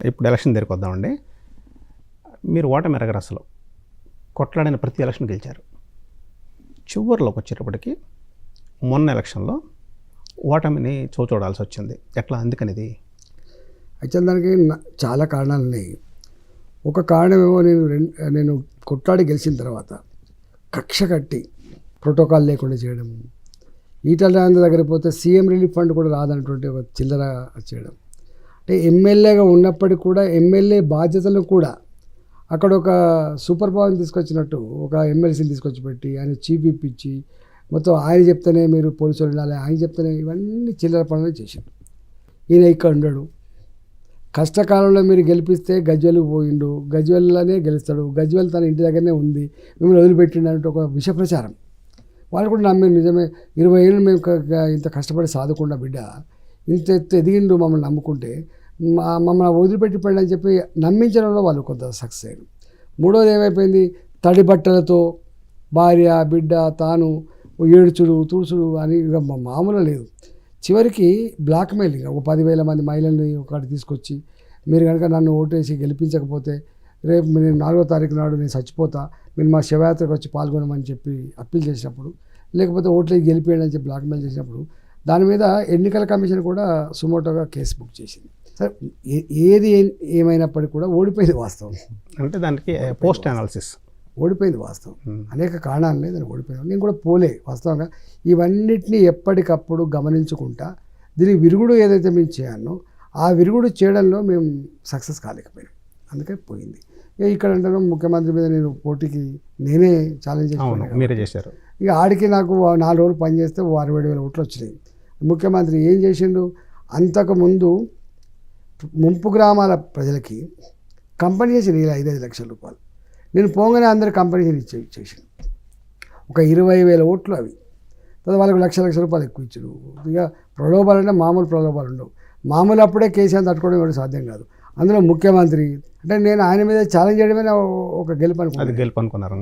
ఇప్పుడు ఎలక్షన్ దగ్గరికి వద్దామండి. మీరు ఓటమి ఎరగరు అసలు. కొట్లాడిన ప్రతి ఎలక్షన్ గెలిచారు. చివరిలోకి వచ్చేటప్పటికి మొన్న ఎలక్షన్లో ఓటమిని చూడాల్సి వచ్చింది. ఎట్లా, అందుకనిది? యాక్చువల్ దానికి చాలా కారణాలు ఉన్నాయి. ఒక కారణం ఏమో నేను కొట్లాడి గెలిచిన తర్వాత కక్ష కట్టి ప్రోటోకాల్ లేకుండా చేయడం, ఈటల రాజేందర్ దగ్గర పోతే సీఎం రిలీఫ్ ఫండ్ కూడా రాదన్నటువంటి ఒక చిల్లర చేయడం. అంటే ఎమ్మెల్యేగా ఉన్నప్పటికీ కూడా ఎమ్మెల్యే బాధ్యతలను కూడా అక్కడ ఒక సూపర్ పవర్ని తీసుకొచ్చినట్టు ఒక ఎమ్మెల్సీని తీసుకొచ్చి పెట్టి ఆయన చీఫ్ ఇప్పించి మొత్తం ఆయన చెప్తేనే మీరు పోలీసులు ఉండాలి, ఆయన చెప్తేనే, ఇవన్నీ చిల్లర పనులు చేశారు. ఈయన ఇక్కడ ఉండడు. కష్టకాలంలో మీరు గెలిపిస్తే గజ్వెల్ పోయిండు, గజ్వెల్లోనే గెలుస్తాడు, గజ్వెల్ తన ఇంటి దగ్గరనే ఉంది, మిమ్మల్ని వదిలిపెట్టిండు అంటే ఒక విష ప్రచారం. వాళ్ళు కూడా నమ్మి నిజమే 20 ఏళ్ళు మేము ఇంత కష్టపడి సాధకుండా బిడ్డ ఇంత ఎదిగిండు మమ్మల్ని నమ్ముకుంటే మమ్మల్ని వదిలిపెట్టిపోయింది అని చెప్పి నమ్మించడంలో వాళ్ళు కొంత సక్సెస్ అయ్యారు. మూడోది ఏమైపోయింది, తడి బట్టలతో భార్య బిడ్డ తాను ఏడ్చుడు తుడుచుడు అని ఇక మామూలు లేదు. చివరికి బ్లాక్మెయిలింగ్, ఒక 10,000 మంది మహిళల్ని ఒకటి తీసుకొచ్చి మీరు కనుక నన్ను ఓటేసి గెలిపించకపోతే రేపు నేను 4వ తారీఖు నాడు నేను చచ్చిపోతా, మీరు మా శివయాత్రకు వచ్చి పాల్గొనమని చెప్పి అప్పీల్ చేసినప్పుడు, లేకపోతే ఓట్లేసి గెలిపేయండి అని చెప్పి బ్లాక్మెయిల్ చేసినప్పుడు దాని మీద ఎన్నికల కమిషన్ కూడా సుమోటోగా కేసు బుక్ చేసింది. సరే, ఏది ఏమైనప్పటికీ కూడా ఓడిపోయింది వాస్తవం. అంటే దానికి పోస్ట్ అనాలిసిస్ ఓడిపోయింది వాస్తవం. అనేక కారణాలు లేదు, దాన్ని ఓడిపోయాను. నేను కూడా పోలే వాస్తవంగా. ఇవన్నిటినీ ఎప్పటికప్పుడు గమనించుకుంటా దీనికి విరుగుడు ఏదైతే మేము చేయాలో ఆ విరుగుడు చేయడంలో మేము సక్సెస్ కాలేకపోయాం, అందుకే పోయింది. ఇక్కడ అంటే ముఖ్యమంత్రి మీద నేను పోటీకి నేనే ఛాలెంజ్ చేశాను, మీరే చేశారు. ఇక ఆడికి నాకు 4 రోజులు పనిచేస్తే 67,000 ఓట్లు వచ్చినాయి. ముఖ్యమంత్రి ఏం చేసిండు, అంతకుముందు ముంపు గ్రామాల ప్రజలకి కంపెనీషన్ ఇలా 5-5 లక్షల రూపాయలు, నేను పోగానే అందరు కంపెనీషన్ ఇచ్చేసాను. ఒక 20,000 ఓట్లు అవి. తర్వాత వాళ్ళకి లక్ష రూపాయలు ఎక్కువ ఇచ్చారు. ఇక ప్రలోభాలు అంటే మామూలు ప్రలోభాలు ఉండవు. మామూలు అప్పుడే కేసీఆర్ తట్టుకోవడం కూడా సాధ్యం కాదు. అందులో ముఖ్యమంత్రి అంటే నేను ఆయన మీద ఛాలెంజ్ చేయడమే ఒక గెలుపు అనుకున్నాను. గెలుపు అనుకున్నారు.